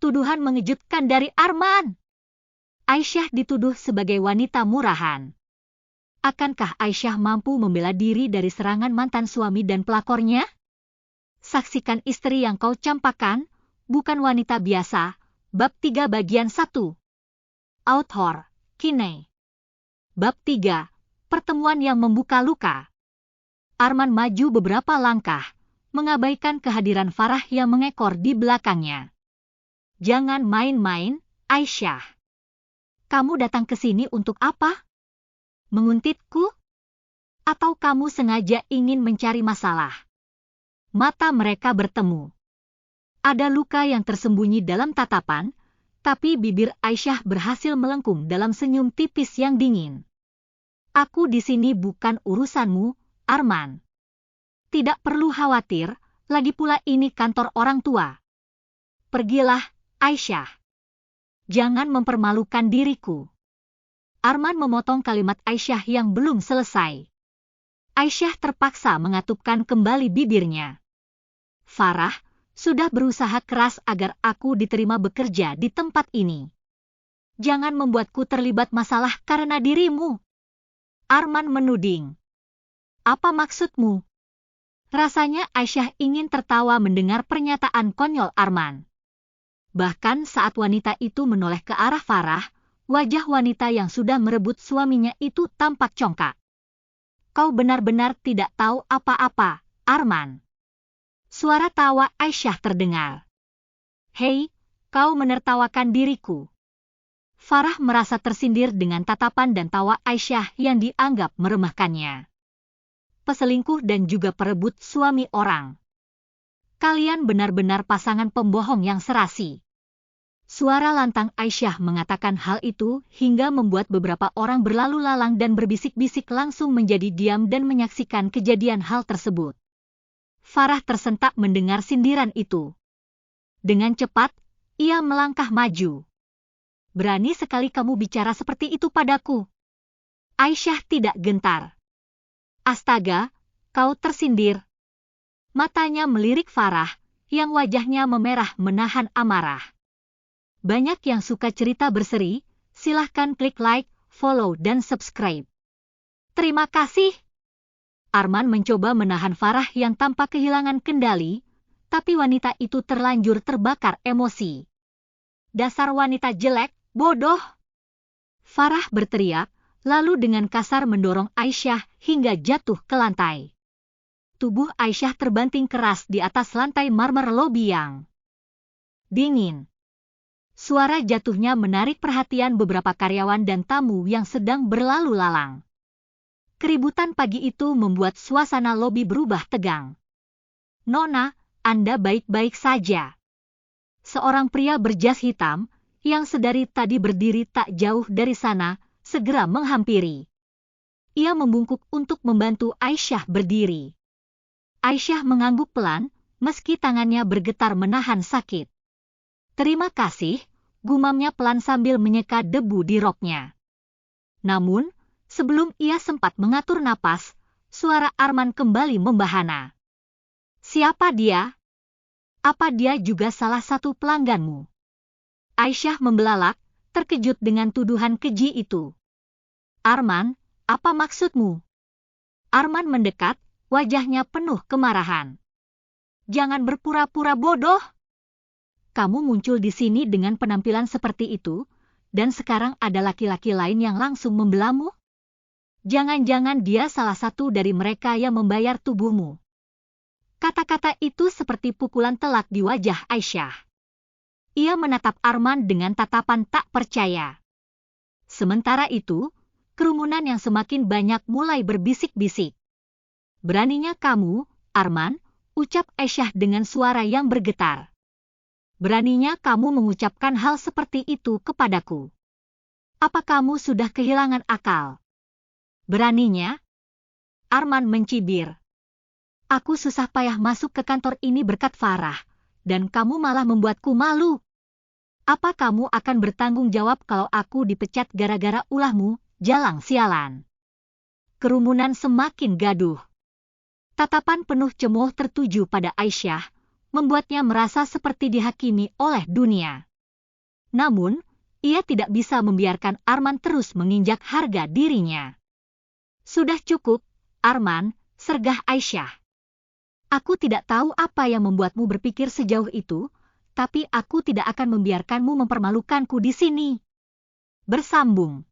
Tuduhan mengejutkan dari Arman. Aisyah dituduh sebagai wanita murahan. Akankah Aisyah mampu membela diri dari serangan mantan suami dan pelakornya? Saksikan Istri yang Kau Campakan, Bukan Wanita Biasa, Bab 3 Bagian 1. Author, Kine. Bab 3, Pertemuan yang Membuka Luka. Arman maju beberapa langkah, mengabaikan kehadiran Farah yang mengekor di belakangnya. Jangan main-main, Aisyah. Kamu datang ke sini untuk apa? Menguntitku? Atau kamu sengaja ingin mencari masalah? Mata mereka bertemu. Ada luka yang tersembunyi dalam tatapan, tapi bibir Aisyah berhasil melengkung dalam senyum tipis yang dingin. Aku di sini bukan urusanmu, Arman. Tidak perlu khawatir, lagi pula ini kantor orang tua. Pergilah, Aisyah. Jangan mempermalukan diriku. Arman memotong kalimat Aisyah yang belum selesai. Aisyah terpaksa mengatupkan kembali bibirnya. Farah, sudah berusaha keras agar aku diterima bekerja di tempat ini. Jangan membuatku terlibat masalah karena dirimu. Arman menuding. Apa maksudmu? Rasanya Aisyah ingin tertawa mendengar pernyataan konyol Arman. Bahkan saat wanita itu menoleh ke arah Farah, wajah wanita yang sudah merebut suaminya itu tampak congkak. Kau benar-benar tidak tahu apa-apa, Arman. Suara tawa Aisyah terdengar. Hei, kau menertawakan diriku. Farah merasa tersindir dengan tatapan dan tawa Aisyah yang dianggap meremehkannya. Peselingkuh dan juga perebut suami orang. Kalian benar-benar pasangan pembohong yang serasi. Suara lantang Aisyah mengatakan hal itu hingga membuat beberapa orang berlalu lalang dan berbisik-bisik langsung menjadi diam dan menyaksikan kejadian hal tersebut. Farah tersentak mendengar sindiran itu. Dengan cepat, ia melangkah maju. Berani sekali kamu bicara seperti itu padaku. Aisyah tidak gentar. Astaga, kau tersindir. Matanya melirik Farah, yang wajahnya memerah menahan amarah. Banyak yang suka cerita berseri, silahkan klik like, follow dan subscribe. Terima kasih. Arman mencoba menahan Farah yang tampak kehilangan kendali, tapi wanita itu terlanjur terbakar emosi. Dasar wanita jelek, bodoh. Farah berteriak, lalu dengan kasar mendorong Aisyah hingga jatuh ke lantai. Tubuh Aisyah terbanting keras di atas lantai marmer lobi yang dingin. Suara jatuhnya menarik perhatian beberapa karyawan dan tamu yang sedang berlalu lalang. Keributan pagi itu membuat suasana lobi berubah tegang. Nona, Anda baik-baik saja. Seorang pria berjas hitam, yang sedari tadi berdiri tak jauh dari sana, segera menghampiri. Ia membungkuk untuk membantu Aisyah berdiri. Aisyah mengangguk pelan, meski tangannya bergetar menahan sakit. Terima kasih, gumamnya pelan sambil menyeka debu di roknya. Namun, sebelum ia sempat mengatur napas, suara Arman kembali membahana. Siapa dia? Apa dia juga salah satu pelangganmu? Aisyah membelalak, terkejut dengan tuduhan keji itu. Arman, apa maksudmu? Arman mendekat, wajahnya penuh kemarahan. Jangan berpura-pura bodoh. Kamu muncul di sini dengan penampilan seperti itu, dan sekarang ada laki-laki lain yang langsung membelamu? Jangan-jangan dia salah satu dari mereka yang membayar tubuhmu. Kata-kata itu seperti pukulan telak di wajah Aisyah. Ia menatap Arman dengan tatapan tak percaya. Sementara itu, kerumunan yang semakin banyak mulai berbisik-bisik. Beraninya kamu, Arman, ucap Aisyah dengan suara yang bergetar. Beraninya kamu mengucapkan hal seperti itu kepadaku. Apa kamu sudah kehilangan akal? Beraninya? Arman mencibir. Aku susah payah masuk ke kantor ini berkat Farah, dan kamu malah membuatku malu. Apa kamu akan bertanggung jawab kalau aku dipecat gara-gara ulahmu, jalang sialan? Kerumunan semakin gaduh. Tatapan penuh cemooh tertuju pada Aisyah, membuatnya merasa seperti dihakimi oleh dunia. Namun, ia tidak bisa membiarkan Arman terus menginjak harga dirinya. Sudah cukup, Arman, sergah Aisyah. Aku tidak tahu apa yang membuatmu berpikir sejauh itu, tapi aku tidak akan membiarkanmu mempermalukanku di sini. Bersambung.